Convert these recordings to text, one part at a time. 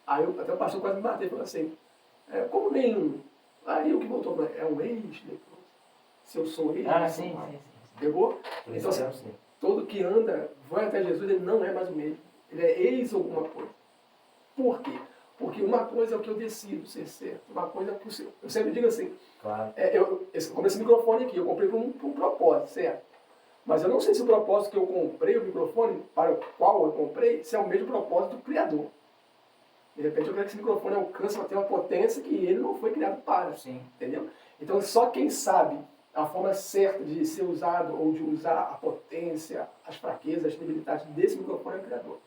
Aí até o pastor quase me bateu e falou assim, como nenhum? Aí o que voltou, é um ex-leproso. Se eu sou ex, Ah, eu sou sim, mal. sim, sim. Pegou? Por Então, isso assim, sim. todo que anda, vai até Jesus, ele não é mais o mesmo. Ele é ex alguma coisa. Por quê? Porque uma coisa é o que eu decido ser certo, uma coisa é o que o seu. Eu sempre digo assim, Claro. eu comprei esse microfone aqui, eu comprei por um propósito, certo? Mas eu não sei se o propósito que eu comprei, o microfone para o qual eu comprei, se é o mesmo propósito do Criador. De repente eu quero que esse microfone alcance até uma potência que ele não foi criado para. Sim. Entendeu? Então só quem sabe a forma certa de ser usado ou de usar a potência, as fraquezas, as debilidades desse microfone é o Criador.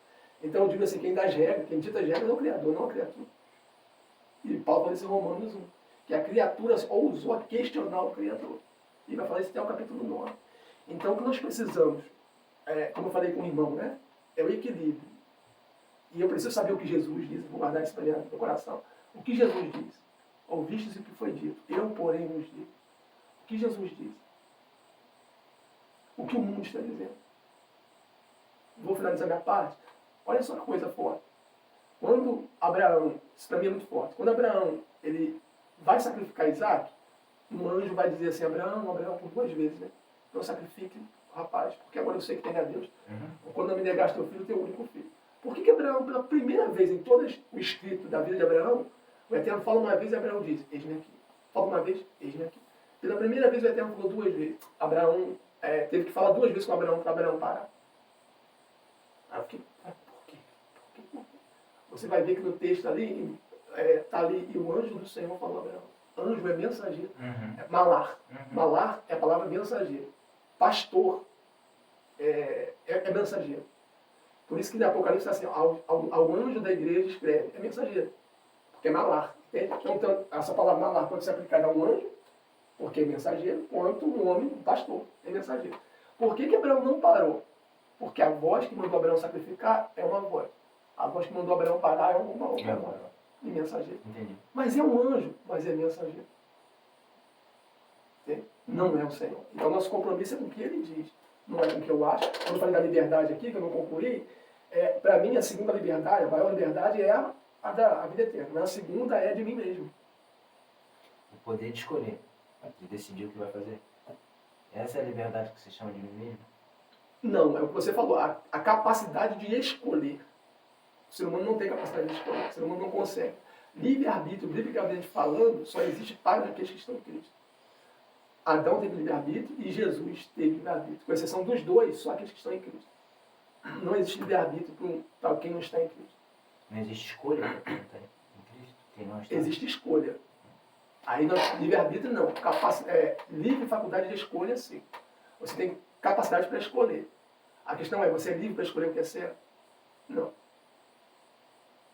Então eu digo assim, quem dá as regras, quem dita as regras é o Criador, não a criatura. E Paulo fala isso em Romanos 1, que a criatura ousou a questionar o Criador. E vai falar isso até o capítulo 9. Então o que nós precisamos, como eu falei com o irmão, né? É o equilíbrio. E eu preciso saber o que Jesus diz, vou guardar isso para meu coração. O que Jesus diz? Ouvistes o que foi dito, eu, porém, vos digo. O que Jesus diz? O que o mundo está dizendo? Vou finalizar minha parte. Olha só que coisa forte. Quando Abraão, isso para mim é muito forte, quando Abraão ele vai sacrificar Isaac, um anjo vai dizer assim, Abraão, por 2 vezes, né? Não sacrifique o rapaz, porque agora eu sei que tem a Deus. Ou quando não me negaste teu filho, teu único filho. Por que Abraão, pela primeira vez em todo o escrito da vida de Abraão, o Eterno fala uma vez e Abraão diz, eis-me aqui. Fala uma vez, eis-me aqui. Pela primeira vez o Eterno falou 2 vezes. Abraão teve que falar 2 vezes com Abraão para Abraão parar. Aí eu fiquei, por quê? Por quê? Você vai ver que no texto ali, está ali, e o anjo do Senhor falou a Abraão. Anjo é mensageiro. É malar. Malar é a palavra mensageiro. Pastor é mensageiro. Por isso que no Apocalipse está assim, ao anjo da igreja escreve, é mensageiro. Porque é malar. Entende? Então, essa palavra malar pode ser aplicada a um anjo, porque é mensageiro, quanto um homem, um pastor, é mensageiro. Por que Abraão não parou? Porque a voz que mandou Abraão sacrificar é uma voz. A voz que mandou Abraão parar é uma outra voz. E mensageiro. Entendi. Mas é um anjo, mas é mensageiro. Entende? Não é o Senhor. Então, nosso compromisso é com o que ele diz. Não é com o que eu acho. Quando eu falei da liberdade aqui, que eu não concluí, para mim, a segunda liberdade, a maior liberdade é a da vida eterna. Mas a segunda é de mim mesmo. O poder de escolher, de decidir o que vai fazer. Essa é a liberdade que você chama de mim mesmo? Não, é o que você falou, a capacidade de escolher. O ser humano não tem capacidade de escolher, o ser humano não consegue. Livre-arbítrio, biblicamente falando, só existe para aqueles que estão em Cristo. Adão teve livre-arbítrio e Jesus teve livre-arbítrio. Com exceção dos dois, só aqueles que estão em Cristo. Não existe livre-arbítrio para quem não está em Cristo. Não existe escolha para quem não está em Cristo? Quem não está? Existe escolha. Aí, livre-arbítrio não. Livre faculdade de escolha, sim. Você tem capacidade para escolher. A questão é, você é livre para escolher o que é certo? Não.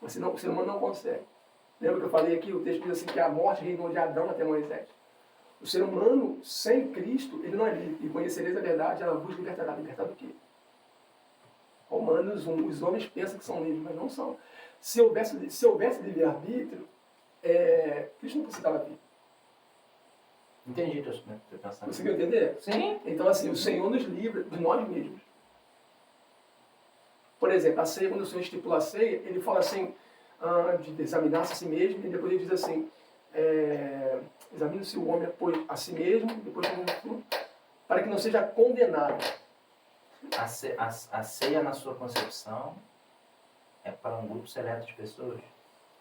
O ser humano não consegue. Lembra que eu falei aqui, o texto diz assim, que a morte reinou de Adão até Moisés. O ser humano, sem Cristo, ele não é livre. E conhecereis a verdade, ela vos libertará. Libertar do quê? Romanos 1, os homens pensam que são livres, mas não são. Se houvesse livre-arbítrio, Cristo não precisava vir. Entendi teu pensamento. Conseguiu entender? Sim. Então, assim, o Senhor nos livra de nós mesmos. Por exemplo, a ceia, quando o Senhor estipula a ceia, ele fala assim, de examinar-se a si mesmo, e depois ele diz assim, examine-se o homem a si mesmo, depois para que não seja condenado. A ceia, na sua concepção, é para um grupo seleto de pessoas?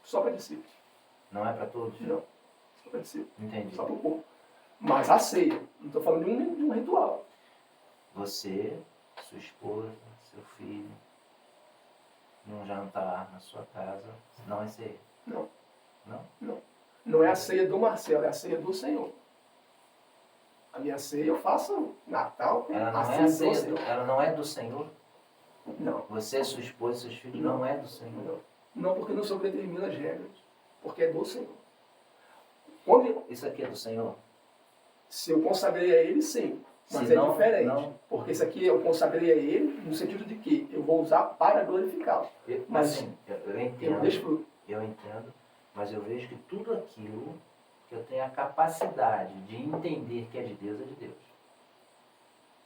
Só para discípulos. Não é para todos? Não, só para discípulos. Entendi. Só para o povo. Mas a ceia, não estou falando de um ritual. Você, sua esposa, seu filho, num jantar na sua casa, não é ceia? Não. Não? Não. Não é a ceia do Marcelo, é a ceia do Senhor. A minha ceia eu faço Natal, Ela não a é ceia a do ceia Senhor. ela não é do Senhor? Não. Você, sua esposa, seus filhos não é do Senhor? Não. Não, porque não sobredetermina as regras. Porque é do Senhor. Quando, Isso aqui é do Senhor? se eu consagrei a Ele, sim. Mas Se é não, diferente. não. Porque isso aqui eu consagrei a Ele no sentido de que eu vou usar para glorificá-lo. Mas Assim, eu eu entendo. desfruto. Eu entendo, mas eu vejo que tudo aquilo que eu tenho a capacidade de entender que é de Deus, é de Deus.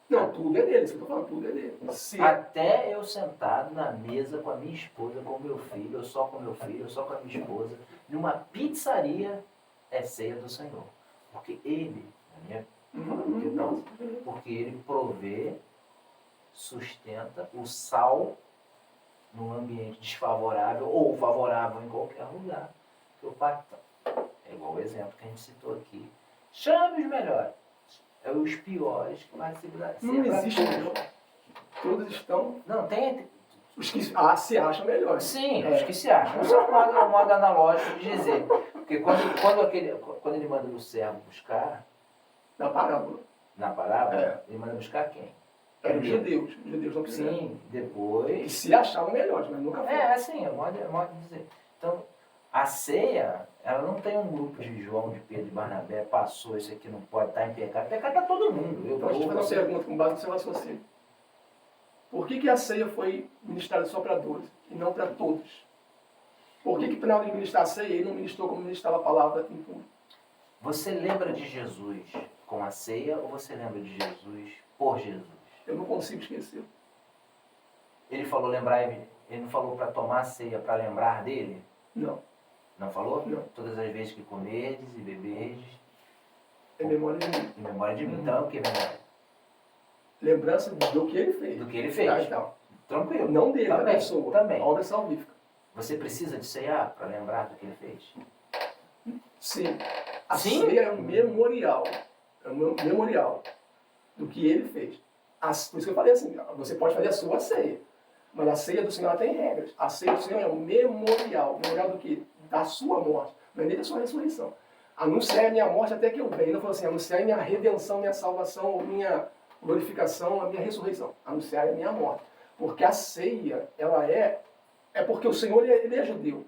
Não, Não, tudo é dele, isso que eu tô falando, tudo é dele. Se Até eu sentado na mesa com a minha esposa, com o meu filho, eu só com o meu filho, eu só com a minha esposa, numa pizzaria, é ceia do Senhor. Porque Ele, na minha opinião, porque Ele provê, sustenta o sal num ambiente desfavorável ou favorável em qualquer lugar. Que o pai, é igual o exemplo que a gente citou aqui. Chame os melhores. É os piores que participam da ceia. não existe melhor. Todos estão. Não, tem. Os que se acham melhores. Sim, os que se acham. Isso é um modo analógico de dizer. Porque quando ele manda o servo buscar, Na parábola. na parábola, ele manda buscar quem? Eram os judeus. Os judeus não quiseram. Sim, Que depois. se achavam melhores, mas nunca foram. Assim, é modo de dizer. Então, a ceia, ela não tem um grupo de João, de Pedro e Barnabé, passou, esse aqui não pode estar em pecado. Pecado está todo mundo. Então, deixa eu te fazer uma pergunta com base no seu raciocínio. Por que a ceia foi ministrada só para 12 e não para todos? Por que na hora de ministrar a ceia ele não ministrou como ministrava a palavra em público? Você lembra de Jesus com a ceia ou você lembra de Jesus por Jesus? Eu não consigo esquecer. Ele falou ele não falou para tomar a ceia para lembrar dele? Não. Não falou? Não. Todas as vezes que comerdes e beberdes, É memória de mim. em memória de mim. Então, o que é memória? Lembrança do que ele fez. Do que ele fez. Tá, então. Tranquilo. Não dele, da Também, pessoa. também. A obra salvífica. Você precisa de ceiar para lembrar do que ele fez? Sim. A Sim? ceia é um memorial. É um memorial do que ele fez. Por isso que eu falei assim, você pode fazer a sua ceia. Mas a ceia do Senhor ela tem regras. A ceia do Senhor é um memorial. Memorial do quê? Da sua morte. Não é nem da sua ressurreição. Anunciar a minha morte até que eu venha. Ele não falou assim, anunciar a minha redenção, minha salvação, ou minha glorificação, a minha ressurreição. Anunciar a minha morte. Porque a ceia, ela é porque o Senhor ele é judeu.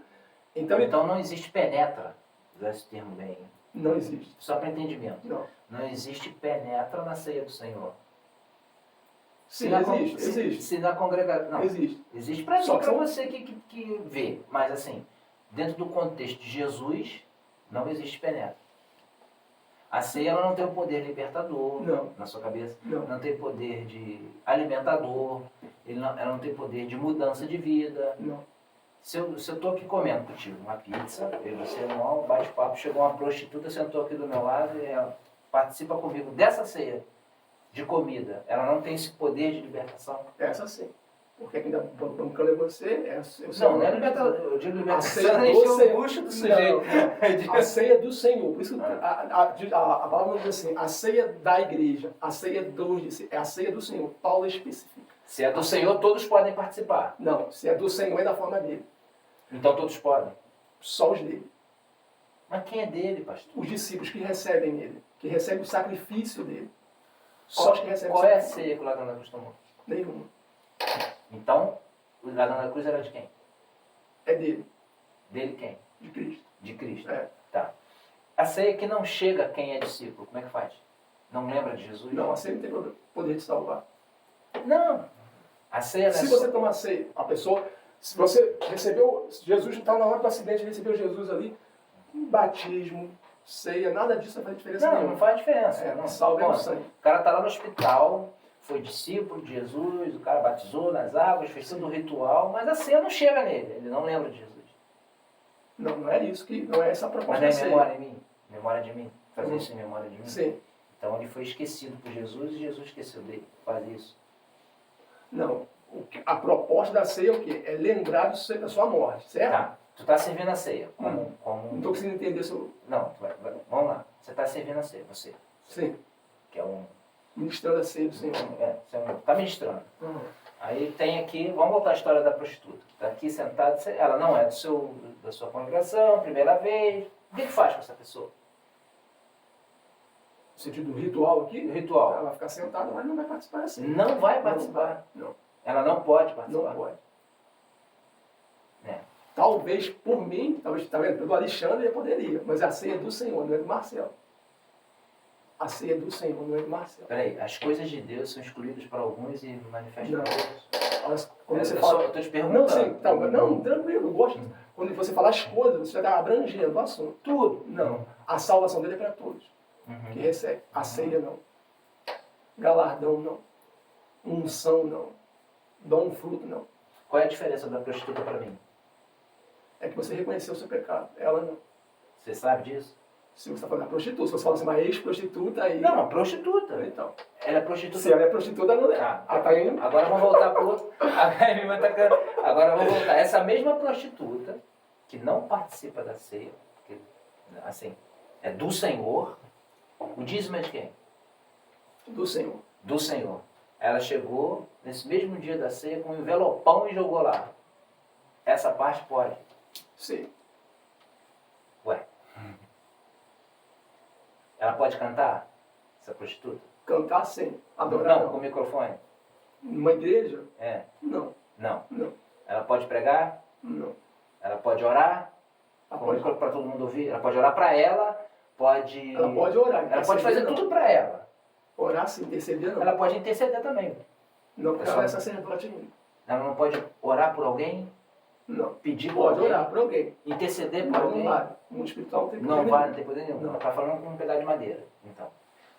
Então não existe penetra. Usar esse termo bem. Não existe. Só para entendimento. Não. Não existe penetra na ceia do Senhor. Sim, existe. existe. Se na congregação. Não. Existe. Existe para Só mim, que para são- você que vê. Mas assim, dentro do contexto de Jesus, não existe penetra. A ceia ela não tem o poder libertador Não. na sua cabeça. Não. Não tem poder de alimentador. Ela não tem poder de mudança de vida. Não. Se eu estou aqui comendo contigo uma pizza, eu e você não, bate-papo, chegou uma prostituta, sentou aqui do meu lado e ela participa comigo dessa ceia de comida. Ela não tem esse poder de libertação? Essa sim. Porque quem está bancando é você, é o Não é libertação. Eu digo A ceia libertação, do encher o Senhor. bucho do sujeito. Não. A ceia do Senhor. Por isso que a palavra diz assim, a ceia da igreja, a ceia é a ceia do Senhor. Paulo especifica. Se é do Senhor, todos podem participar. Não, se é do Senhor é da forma dele. Então todos podem. Só os dele. Mas quem é dele, pastor? Os discípulos que recebem ele, que recebem o sacrifício dele. Só os que recebem Qual o é a sacrifício. ceia que o ladrão da cruz tomou? Nenhuma. Então, o ladrão da cruz era de quem? É dele, Dele quem? de Cristo. De Cristo. É. Tá. A ceia que não chega a quem é discípulo, como é que faz? Não lembra de Jesus? Não, a ceia não tem poder de salvar. Não. A ceia não é Se só- você tomar ceia, a pessoa, se você recebeu, Jesus está na hora do acidente, recebeu Jesus ali, batismo, ceia, nada disso não faz diferença Não, nenhuma. não faz diferença. É, não. salva é o Bom, sangue. o cara tá lá no hospital, foi discípulo de Jesus, o cara batizou nas águas, fez todo o ritual, mas a ceia não chega nele, ele não lembra de Jesus. Não, não é isso que, não é essa a Mas proposta não é da ceia. memória em mim? Memória de mim? Fazer Uhum. isso em memória de mim? Sim. Então ele foi esquecido por Jesus e Jesus esqueceu dele. Faz isso. Não. A proposta da ceia é o quê? É lembrar da sua morte, certo? Tá. Tu tá servindo a ceia. Não estou conseguindo entender seu... Não, vamos lá. Você tá servindo a ceia, você. Sim. Que é um... Ministrando a ceia do Senhor. você tá ministrando. Uhum. Aí tem aqui, vamos voltar à história da prostituta. Está aqui sentada, ela não é da sua congregação, primeira vez. O que faz com essa pessoa? No sentido do ritual O aqui, ritual. ela vai ficar sentada, mas não vai participar assim. Não vai participar. Não, Ela não pode participar. não pode. É. Talvez por mim, talvez, tá vendo? Pelo Alexandre eu poderia, mas a ceia é do Senhor, não é do Marcelo. A ceia é do Senhor, não é do Marcelo. Peraí, as coisas de Deus são excluídas para alguns e manifestam Não. para outros. Mas quando você Eu fala... estou te perguntando. Não, sim, tá, não, tranquilo, eu gosto. Quando você fala as coisas, você já está abrangendo o assunto. Tudo. Não. A salvação dele é para todos que Uhum. recebem. A ceia não. Galardão não. unção, não. Dom, fruto, não. Qual é a diferença da prostituta para mim? É que você reconheceu o seu pecado. Ela não. Você sabe disso? Se você está falando da prostituta, se você fala assim, uma ex-prostituta, aí... Não, uma prostituta. Então, Ela é prostituta. se ela é prostituta, ela não é. Ah, Ela tá indo... agora vamos voltar para o outro. Agora vamos voltar. Essa mesma prostituta que não participa da ceia, que, assim, é do Senhor. O dízimo é de quem? Do Senhor. Do Senhor. Ela chegou nesse mesmo dia da ceia com um envelopão e jogou lá. Essa parte pode. Sim. Ué. Ela pode cantar? Essa prostituta? Cantar, sim. Adorar, Não, não. com o microfone. Numa igreja? É. Não. Não. Não. Ela pode pregar? Não. Ela pode orar? Ela Com o pode, microfone para todo mundo ouvir? Ela pode orar para ela? Pode... ela pode orar. Ela pode interceder, fazer não. tudo para ela. Orar, sim. Interceder, não. Ela pode interceder também. Não, porque É só- ela é sacerdote ainda. Ela não pode orar por alguém? Não. Pedir por Pode alguém? orar por alguém. Interceder por Mas alguém? não vale. O mundo espiritual não tem Não poder vai, nenhum. não tem poder nenhum. Não. Ela está falando com um pedaço de madeira. Então.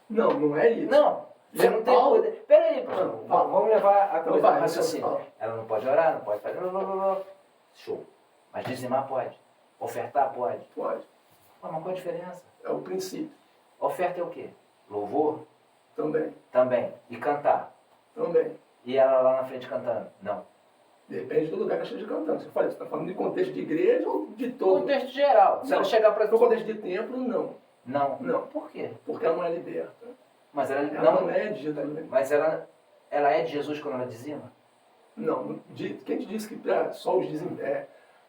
Não, não é isso. Não, você não tem Paulo- poder. Peraí, pastor. Não, fala. Vamos levar a Então coisa vai, ao raciocínio. fala. Ela não pode orar, não pode fazer. Show. Mas dizimar pode. Ofertar pode. Pode. Mas qual a diferença? É o princípio. Oferta é o quê? Louvor? Também. Também. E cantar? Também. E ela lá na frente cantando? Não. Depende do lugar que ela esteja cantando. Você fala, você está falando de contexto de igreja ou de todo? Contexto geral. Se ela Não. chegar para No contexto de templo, não. Não. Não. Por quê? Porque ela não é liberta. Mas ela Ela não. não é de Jesus. Mas ela é de Jesus quando ela dizima? Não. Quem te disse que só os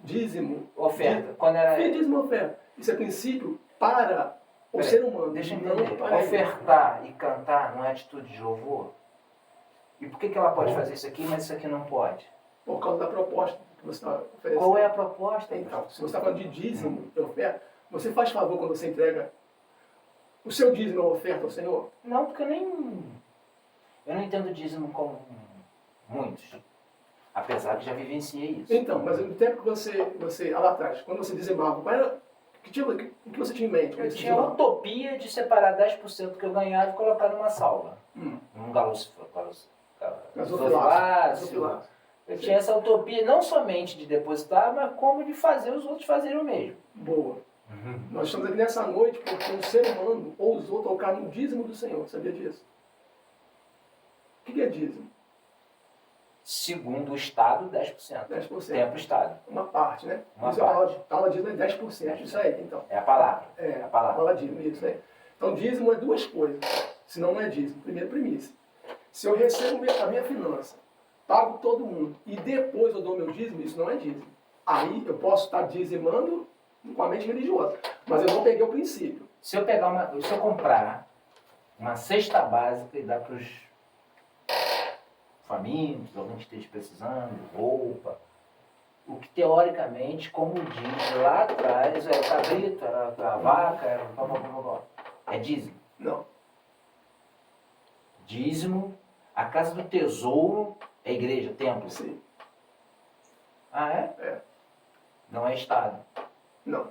dízimo... Oferta. Quando ela Que dízimo oferta? Isso é princípio para o Peraí, ser humano. Deixa eu não entender. para ele. Ofertar e cantar não é atitude de louvor? E por que ela pode fazer isso aqui, mas isso aqui não pode? Por causa da proposta que você está oferecendo. Qual é a proposta? Então, se você está falando de dízimo e oferta, você faz favor quando você entrega o seu dízimo ou oferta ao Senhor? Não, porque eu não entendo dízimo como muitos. Apesar que já vivenciei isso. Então, mas no tempo que você lá atrás, quando você dizimava, qual era, o que você tinha em mente? quando Eu você tinha a dizimava? utopia de separar 10% que eu ganhava e colocar numa salva. Num Gasofilaço. Eu tinha essa utopia não somente de depositar, mas como de fazer os outros fazerem o mesmo. Boa. Nós estamos aqui nessa noite porque um ser humano ousou tocar no dízimo do Senhor. Sabia disso? O que é dízimo? Segundo o Estado, 10%. 10%. Tempo Estado. Uma parte, né? Uma Isso parte. a palavra dízimo é 10%. Isso aí, então. É a palavra. É, a palavra. fala dízimo, isso aí. Então, dízimo é duas coisas. Senão não é dízimo. Primeiro, premissa. Se eu recebo a minha finança, pago todo mundo, e depois eu dou meu dízimo, isso não é dízimo. Aí eu posso estar dizimando com a mente religiosa. Mas eu não peguei o princípio. Se eu comprar uma cesta básica e dar para os famintos, alguém que esteja precisando, roupa, o que teoricamente, como diz lá atrás, era o cabrito, era a vaca, era blá, blá, blá, blá. É dízimo. Não. Dízimo, a casa do tesouro é igreja, templo. Sim. Ah, é? É. Não é Estado. Não.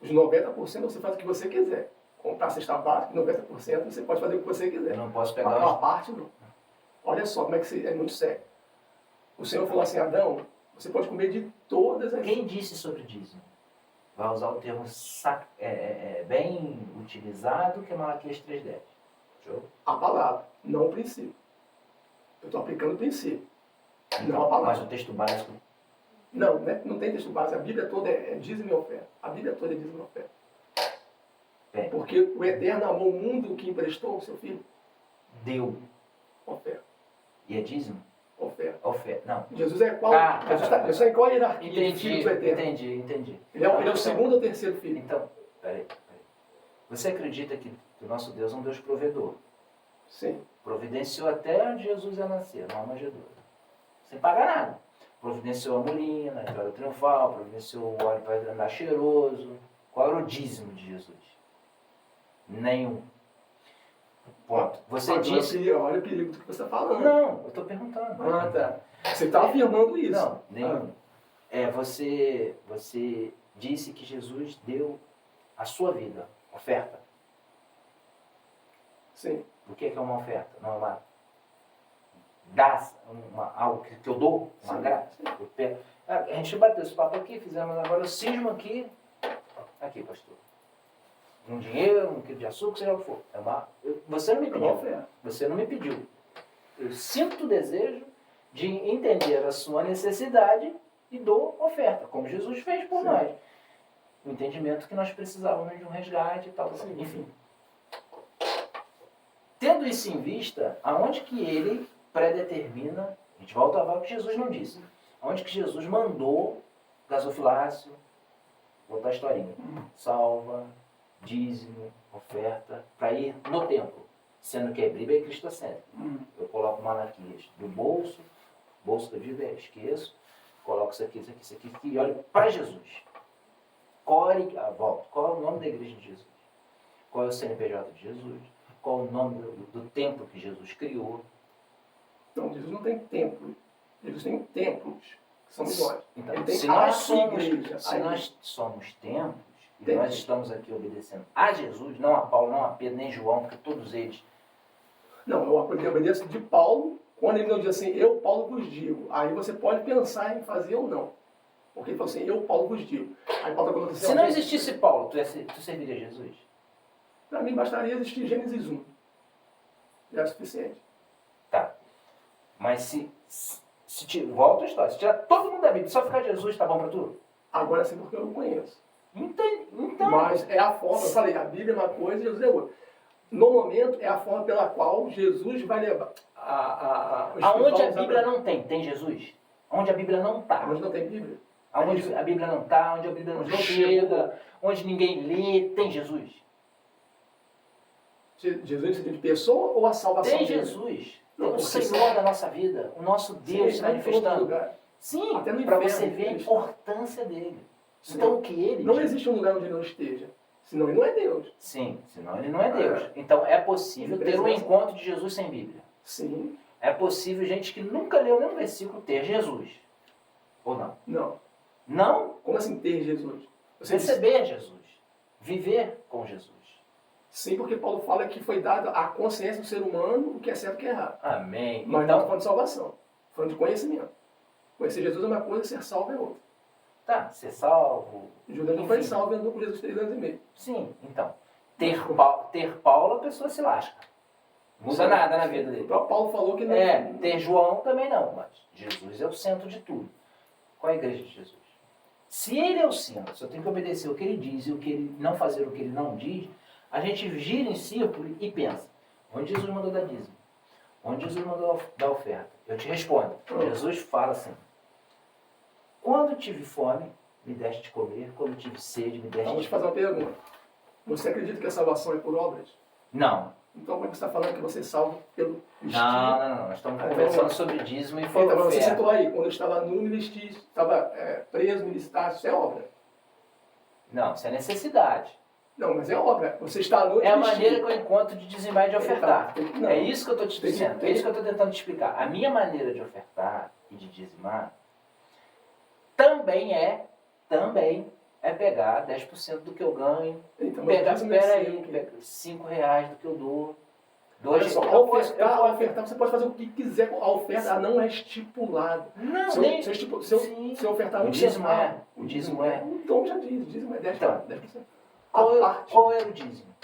Os 90% você faz o que você quiser. Comprar a cesta básica, 90% você pode fazer o que você quiser. Eu não posso pegar Aquela os... parte, não. Olha só como é que é muito sério. O Senhor falou assim, Adão, você pode comer de todas as... Quem disse sobre dízimo? Vai usar o termo bem utilizado, que é Malaquias 3:10. Show? A palavra, não o princípio. Eu estou aplicando o princípio, não a palavra. Mas o texto básico... Não, né? Não tem texto base. A Bíblia toda é dízimo e oferta. A Bíblia toda é dízimo e oferta. Bem, Porque o Eterno amou o mundo que emprestou o seu filho. deu. Oferta. E é dízimo? Oferta. Oferta. Não. Jesus é qual? Jesus está em qual hierarquia de Entendi, filhos do Eterno? entendi. Ele é o segundo ou terceiro filho. Então, peraí. Você acredita que o nosso Deus é um Deus provedor? Sim. Providenciou até onde Jesus ia nascer, numa manjedoura. Sem pagar nada. Providenciou a mulina, a entrada triunfal, providenciou o óleo para andar cheiroso. Qual era o dízimo de Jesus? Nenhum. Ponto. Você Agora, disse... olha o perigo do que você está falando. Não, eu estou perguntando. Ah, tá. Você está afirmando isso. Não, nenhum. Você disse que Jesus deu a sua vida, oferta. Sim. O que é uma oferta? Não é uma dar algo que eu dou, uma Sim, graça. sim. Eu pego. A gente bateu esse papo aqui, fizemos agora o cisma aqui. Aqui, pastor. Um dinheiro, um quilo de açúcar, seja o que for. Você não me É uma pediu. oferta. Você não me pediu. Eu sinto o desejo de entender a sua necessidade e dou oferta, como Jesus fez por Sim. nós. O entendimento que nós precisávamos de um resgate e tal. Sim. Enfim. Tendo isso em vista, aonde que ele predetermina, a gente volta ao que Jesus não disse, aonde que Jesus mandou gasofilácio, voltar a historinha, salva, dízimo, oferta, para ir no templo, sendo que a Bíblia é cristocêntrica. Eu coloco Malaquias do bolso que eu digo esqueço, coloco isso aqui, e olho para Jesus. Qual é o nome da igreja de Jesus? Qual é o CNPJ de Jesus? Qual o nome do templo que Jesus criou? Então, Jesus não tem templo. Jesus tem templos, que são nós. Então, Ele tem se a nós somos, igreja. se nós somos templos, e Templo. nós estamos aqui obedecendo a Jesus, não a Paulo, não a Pedro, nem João, porque todos eles... Não, eu obedeço de Paulo, quando ele não diz assim, eu, Paulo, vos digo. Aí você pode pensar em fazer ou não. Porque ele falou assim, eu, Paulo, vos digo. Aí Paulo está colocando assim, Se não existisse Paulo, tu serviria Jesus? Para mim, bastaria existir Gênesis 1. Já é suficiente. Tá. Mas volta a história, se tirar todo mundo da Bíblia, só ficar Jesus, tá bom para tu? Agora sim, porque eu não conheço. Então... Mas é a forma, eu falei, a Bíblia é uma coisa e Jesus é outra. No momento, é a forma pela qual Jesus vai levar aonde a Bíblia não tem Jesus? Onde a Bíblia não está? Onde não tem Bíblia. Aonde a Bíblia não está, onde a Bíblia não chega, onde ninguém lê, tem Jesus? Jesus no sentido de pessoa ou a salvação Tem dele? Jesus. Não, Tem o porque Senhor da nossa vida, o nosso Deus se Sim, está em todo manifestando. lugar. Sim, Até no para inferno, você ver a ele está. importância dele. Sim. Então o que ele Não diz- existe um lugar onde ele não esteja. Senão ele não é Deus. Sim, senão ele não é Deus. Então é possível Ele ter um presença. encontro de Jesus sem Bíblia. Sim. É possível gente que nunca leu nenhum versículo ter Jesus. Ou não? Não. Não Como assim ter Jesus? Você disse, receber Jesus. Viver com Jesus. sim, porque Paulo fala que foi dada a consciência do ser humano o que é certo e o que é errado. Amém. Mas não Então, estou falando de salvação. Falando de conhecimento. Conhecer Jesus é uma coisa, ser salvo é outra. tá, ser salvo. Judas não foi Enfim. salvo e andou com Jesus 3 anos e meio. Sim, então. Ter Paulo, a pessoa se lasca. Não muda Sim. nada na vida O dele. próprio Paulo falou que não. Ter João também não, mas Jesus é o centro de tudo. Qual é a igreja de Jesus? Se ele é o centro, se eu tenho que obedecer o que ele diz e o que ele não fazer o que ele não diz, a gente gira em círculo e pensa, onde Jesus mandou dar dízimo? Onde Jesus mandou dar oferta? Eu te respondo. Jesus fala assim, quando tive fome, me deste de comer, quando tive sede, me deste Então, vou de te fazer uma pergunta. Você acredita que a salvação é por obras? Não. Então, como é que você está falando que você é salvo pelo Não. Nós estamos conversando sobre dízimo e Então, você oferta. citou aí, quando eu estava nu, me vesti, estava preso, me listasse, isso é obra. Não, isso é necessidade. Não, mas é obra. Você está nu, É a te vestir. maneira que eu encontro de dizimar e de ofertar. Não. É isso que eu estou te Tem que- dizendo. É isso que eu estou tentando te explicar. A minha maneira de ofertar e de dizimar também é pegar 10% do que eu ganho, Então, pegar, mas dízimo é seu, peraí, que- pega R$5 do que eu dou. Olha Dois, só, eu posso- ofertar, você pode fazer o que quiser com a oferta, ela não é estipulada. Não, Se eu, nem... se eu, Sim. se eu ofertar O um dízimo centavo, é, o dízimo é. Então já diz, o dízimo é 10%. Então, 10%. Qual A parte. é o dízimo?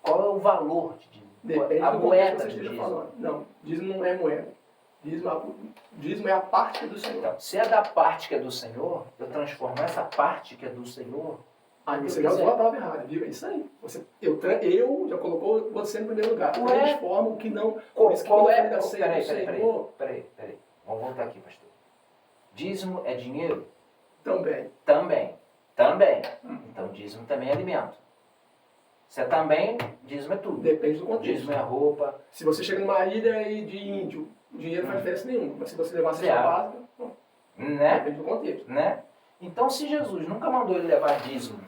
Qual é o valor de dízimo? Depende A do contexto que moeda você do esteja dízimo. falando. Não, dízimo não é moeda. Dízimo é a parte do Senhor. Então, se é da parte que é do Senhor, eu transformo essa parte que é do Senhor. Aí no que você eu já quiser. usou a palavra errada, viu? É isso aí. Eu já colocou você no primeiro lugar. Ué? Transforma o que não. Qual, Por isso que qual quando eu é? falei da ceia do Senhor, Peraí. Vamos voltar aqui, pastor. Dízimo é dinheiro? também. Também. Então, dízimo também é alimento. Se é também, dízimo é tudo. Depende do contexto. Dízimo é roupa. Se você chega numa ilha e de índio, o dinheiro não faz diferença nenhuma. Mas se você levar a cesta Certo. básica, Né? depende do contexto. Né? Então, se Jesus nunca mandou ele levar dízimo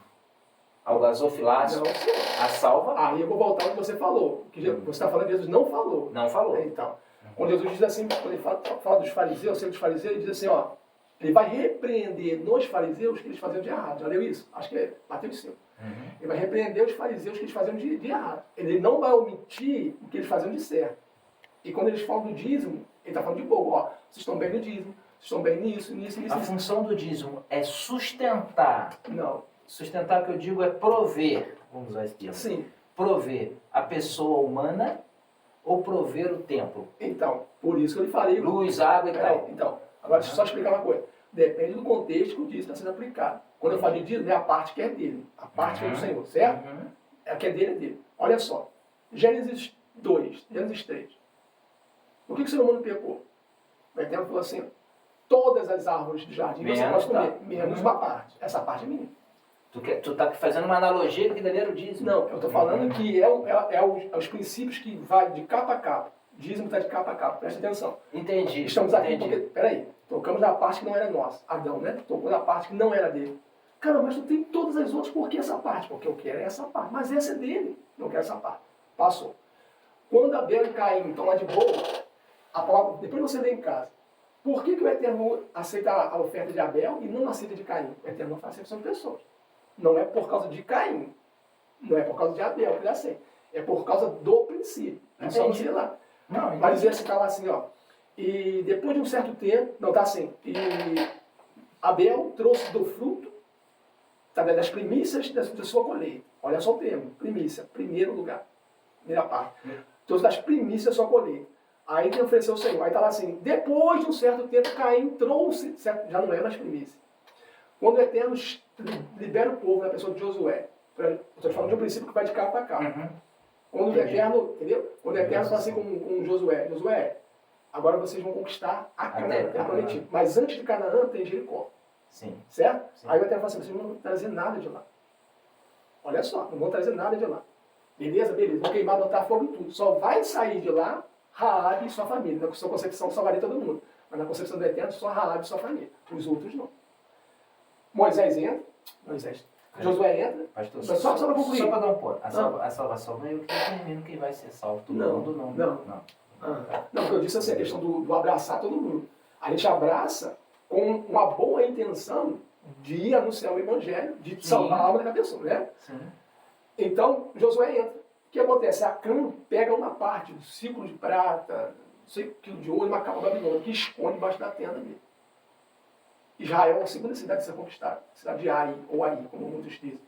ao gasofilácio, Não, senhor. a salva, Aí eu vou voltar ao que você falou. Que você está falando que Jesus não falou. não falou. Então, quando Jesus diz assim, quando ele fala dos fariseus, dos fariseus, ele diz assim, ó, ele vai repreender nos fariseus o que eles faziam de errado. Já leu isso? Acho que é Mateus 5. Ele vai repreender os fariseus que eles faziam de errado. Ele não vai omitir o que eles faziam de certo. E quando eles falam do dízimo, ele está falando de boa, ó, vocês estão bem no dízimo, vocês estão bem nisso, nisso, nisso. A função do dízimo é sustentar. Não. Sustentar, o que eu digo, é prover. Vamos usar esse termo. Sim. Prover a pessoa humana ou prover o templo. Então, por isso que eu lhe falei. Luz, água e tal. Então, agora deixa eu só explicar uma coisa. Depende do contexto que o dízimo está sendo aplicado. Quando eu falo de dízimo, é a parte que é dele. A parte que é do Senhor, certo? A que é dele é dele. Olha só. Gênesis 2, Gênesis 3. Por que o ser humano pecou? O Eterno falou assim, todas as árvores do jardim você pode comer, menos uma parte. Essa parte é minha. Tu está fazendo uma analogia do que dali era o dízimo. Não, eu estou falando que os princípios que vai de capa a capa. O dízimo está de capa a capa, presta atenção. Entendi. Estamos aqui porque, peraí, tocamos na parte que não era nossa. Adão, né? Tocou na parte que não era dele. Cara, mas tu tem todas as outras, por que essa parte? Porque eu quero essa parte. Mas essa é dele, não quero essa parte. Passou. Quando Abel e Caim estão lá de boa, a palavra, depois você lê em casa, por que o Eterno aceita a oferta de Abel e não aceita de Caim? O Eterno não faz acepção de pessoas. Não é por causa de Caim, não é por causa de Abel que ele aceita. É por causa do princípio. É só você ir lá. Não, Vai dizer assim, tá lá assim, ó. E depois de um certo tempo, não, tá assim, e Abel trouxe do fruto, tá, das primícias da sua colheita. Olha só o termo, primícia, primeiro lugar, primeira parte. Trouxe das primícias da sua colheita. Aí ele ofereceu o Senhor. Aí tá lá assim, depois de um certo tempo, Caim trouxe, certo? Já não é mais primícia. Quando o Eterno libera o povo na pessoa de Josué, estou falando de um princípio que vai de capa a capa. Quando o Eterno, entendeu? Quando o Eterno fala assim com Josué, Josué, agora vocês vão conquistar a Canaã, terra prometida. Mas antes de Canaã tem Jericó. Sim. Certo? Sim. Aí o Eterno fala assim, vocês não vão trazer nada de lá. Olha só, não vão trazer nada de lá. Beleza? Beleza. Vão queimar, botar fogo em tudo. Só vai sair de lá Raabe e sua família. Na sua concepção salvaria todo mundo. Mas na concepção do Eterno, só Raabe e sua família. Os outros não. Moisés entra. Josué entra. Pastor, Mas só para concluir. Só para dar um ponto. A salvação não é eu que determino quem vai ser salvo. Todo mundo não. Não, porque eu disse assim, a questão do abraçar todo mundo. A gente abraça com uma boa intenção de anunciar o evangelho, de salvar a alma daquela pessoa, né? Sim. Então, Josué entra. O que acontece? Acã pega uma parte do ciclo de prata, não sei o quilo de ouro, uma capa babilônica, que esconde embaixo da tenda dele. Israel é a segunda cidade a ser conquistada. A cidade de Ai, ou Ai, como muitos dizem.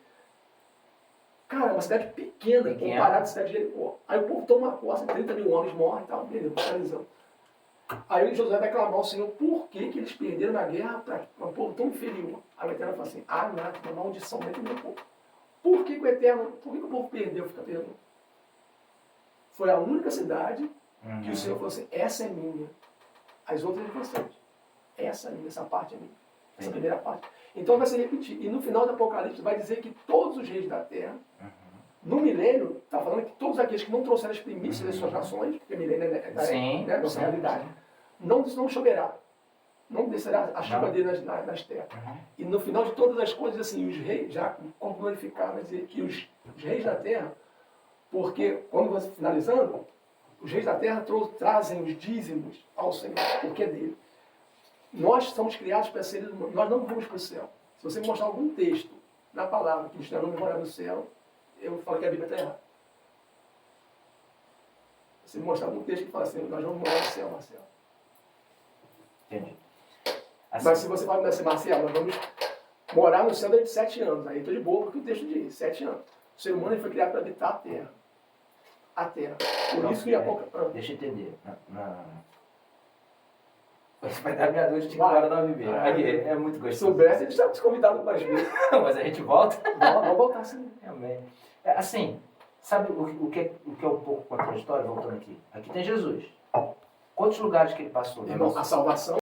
Cara, é uma cidade pequena, comparada à cidade de Jericó. Aí o povo toma uma costa, 30 mil homens morrem e tal, beleza, finalizando. Aí Josué vai clamar ao Senhor, por que eles perderam na guerra para um povo tão inferior? Aí o Eterno fala assim, nada, uma maldição dentro do meu povo. Por que o povo perdeu? Fica perguntando. Foi a única cidade que o Senhor falou assim, essa é minha. As outras é de vocês. Essa é minha, essa parte é minha. Essa primeira parte. Então vai se repetir. E no final do Apocalipse vai dizer que todos os reis da terra, no milênio, está falando que todos aqueles que não trouxeram as primícias das suas nações, porque milênio é nossa realidade, não choverá. Não descerá a chuva dele nas terras. E no final de todas as coisas, assim, os reis, já como glorificar, vai dizer que os reis da terra, porque, quando você finalizando, os reis da terra trazem os dízimos ao Senhor, porque é dele. Nós somos criados para seres humanos, nós não vamos para o céu. Se você me mostrar algum texto na palavra que nos não morar no céu, eu falo que a Bíblia está errada. Se você me mostrar algum texto que fala assim, nós vamos morar no céu, Marcelo. Entendi. Assim, mas se você fala assim, Marcelo, nós vamos morar no céu durante 7 anos. Aí estou de boa, porque o texto diz, 7 anos. O ser humano foi criado para habitar a terra. A terra. Por isso que a pouco... Deixa eu entender. Você vai dar meia noite de embora na viver. É muito gostoso. Se soubesse, eles estavam desconvidados para as vezes. Mas a gente volta? Vamos voltar sim. Realmente. Assim, sabe o que é um pouco contraditório, voltando aqui? Aqui tem Jesus. Quantos lugares que ele passou? Irmão, a salvação